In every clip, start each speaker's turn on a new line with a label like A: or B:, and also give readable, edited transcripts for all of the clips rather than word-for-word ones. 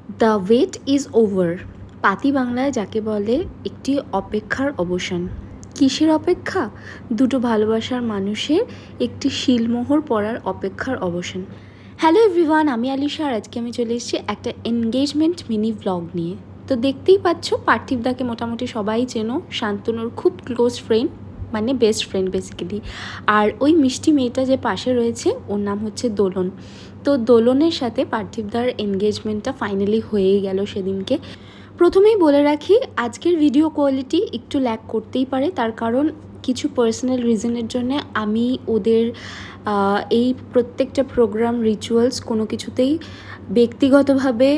A: The wait is over. পাতি বাংলায় যাকে বলে একটি অপেক্ষার অবসান। কিসের অপেক্ষা? দুটো ভালোবাসার মানুষের একটি শিলমোহর পড়ার অপেক্ষার অবসান। হ্যালো এভরিওয়ান, আমি আলিশা, আর আজকে আমি চলে এসেছি একটা এনগেজমেন্ট মিনি ব্লগ নিয়ে। তো দেখতেই পাচ্ছ, পার্থিবদাকে মোটামুটি সবাই চেনো, শান্তনুর খুব ক্লোজ ফ্রেন্ড, মানে বেস্ট ফ্রেন্ড বেসিক্যালি। আর ওই মিষ্টি মেয়েটা যে পাশে রয়েছে, ওর নাম হচ্ছে দোলন। তো দোলনের সাথে পার্থিবদার এনগেজমেন্টটা ফাইনালি হয়েই গেল সেদিনকে। প্রথমেই বলে রাখি, আজকের ভিডিও কোয়ালিটি একটু ল্যাক করতেই পারে, তার কারণ কিছু পার্সোনাল রিজনের জন্য আমি ওদের এই প্রত্যেকটা প্রোগ্রাম রিচুয়ালস কোনো কিছুতেই ব্যক্তিগতভাবে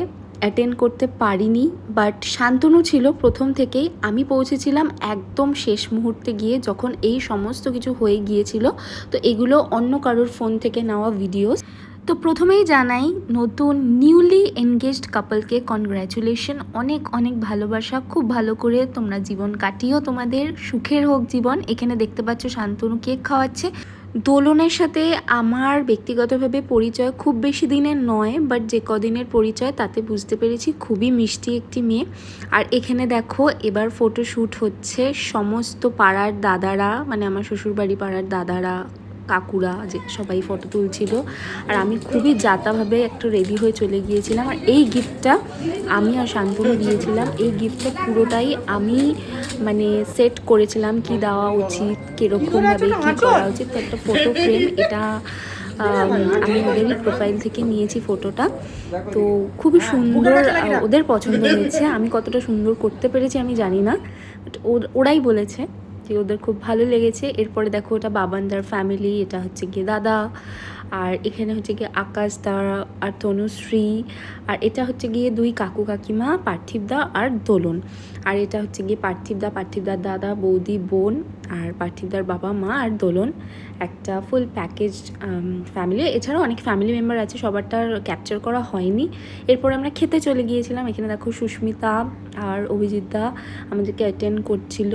A: অ্যাটেন্ড করতে পারিনি। বাট শান্তনু ছিল প্রথম থেকেই। আমি পৌঁছেছিলাম একদম শেষ মুহূর্তে গিয়ে, যখন এই সমস্ত কিছু হয়ে গিয়েছিল। তো এগুলো অন্য কারোর ফোন থেকে নেওয়া ভিডিওস। তো প্রথমেই জানাই নতুন নিউলি এনগেজড কাপলকে কনগ্র্যাচুলেশন, অনেক অনেক ভালোবাসা, খুব ভালো করে তোমরা জীবন কাটিও, তোমাদের সুখের হোক জীবন। এখানে দেখতে পাচ্ছ শান্তনু কেক খাওয়াচ্ছে। দোলনের সাথে আমার ব্যক্তিগতভাবে পরিচয় খুব বেশি দিনের নয়, বাট যে কদিনের পরিচয় তাতে বুঝতে পেরেছি খুবই মিষ্টি একটি মেয়ে। আর এখানে দেখো, এবার ফটোশ্যুট হচ্ছে, সমস্ত পাড়ার দাদারা, মানে আমার শ্বশুরবাড়ি পাড়ার দাদারা, কাকুরা, যে সবাই ফটো তুলছিল। আর আমি খুবই জাতাভাবে একটা রেডি হয়ে চলে গিয়েছিলাম। আর এই গিফটটা আমি আর শান্তনু দিয়েছিলাম। এই গিফটটা পুরোটাই আমি মানে সেট করেছিলাম, কি দেওয়া উচিত, কীরকমভাবে কী করা উচিত। তো একটা ফটো ফ্রেম, এটা আমি ওদেরই প্রোফাইল থেকে নিয়েছি ফটোটা। তো খুবই সুন্দর, ওদের পছন্দ হয়েছে। আমি কতটা সুন্দর করতে পেরেছি আমি জানি না, বাট ওরাই বলেছে যে ওদের খুব ভালো লেগেছে। এরপরে দেখো, ওটা বাবানদার ফ্যামিলি, এটা হচ্ছে গিয়ে দাদা, আর এখানে হচ্ছে গিয়ে আকাশদা আর তনুশ্রী, আর এটা হচ্ছে গিয়ে দুই কাকু কাকিমা, পার্থিবদা আর দোলন। আর এটা হচ্ছে গিয়ে পার্থিবদার দাদা, বৌদি, বোন, আর পার্থিবদার বাবা মা আর দোলন। একটা ফুল প্যাকেজ ফ্যামিলি। এছাড়াও অনেক ফ্যামিলি মেম্বার আছে, সবারটা ক্যাপচার করা হয়নি। এরপরে আমরা খেতে চলে গিয়েছিলাম। এখানে দেখো সুস্মিতা আর অভিজিৎদা আমাদেরকে অ্যাটেন্ড করছিল।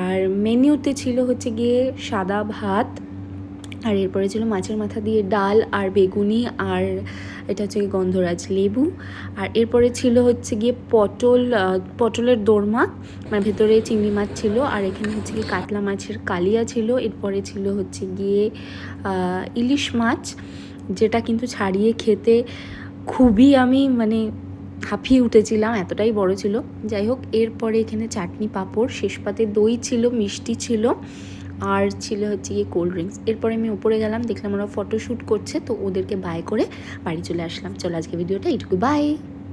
A: আর মেনিউতে ছিল হচ্ছে গিয়ে সাদা ভাত, আর এরপরে ছিল মাছের মাথা দিয়ে ডাল আর বেগুনি, আর এটা হচ্ছে গিয়ে গন্ধরাজ লেবু। আর এরপরে ছিল হচ্ছে গিয়ে পটলের দোরমা, মানে ভেতরে চিংড়ি মাছ ছিল। আর এখানে হচ্ছে গিয়ে কাতলা মাছের কালিয়া ছিল। এরপরে ছিল হচ্ছে গিয়ে ইলিশ মাছ, যেটা কিন্তু ছাড়িয়ে খেতে খুবই আমি মানে হাঁপিয়ে উঠেছিলাম, এতটাই বড় ছিল। যাই হোক, এরপরে এখানে চাটনি পাঁপড়, শেষ পাতে দই ছিল, মিষ্টি ছিল, আর ছিল হচ্ছে গিয়ে কোল্ড ড্রিঙ্কস। এরপরে আমি উপরে গেলাম, দেখলাম ওরা ফটোশ্যুট করছে, তো ওদেরকে বাই করে বাড়ি চলে আসলাম। চলো আজকে ভিডিওটা এইটুকু, বাই।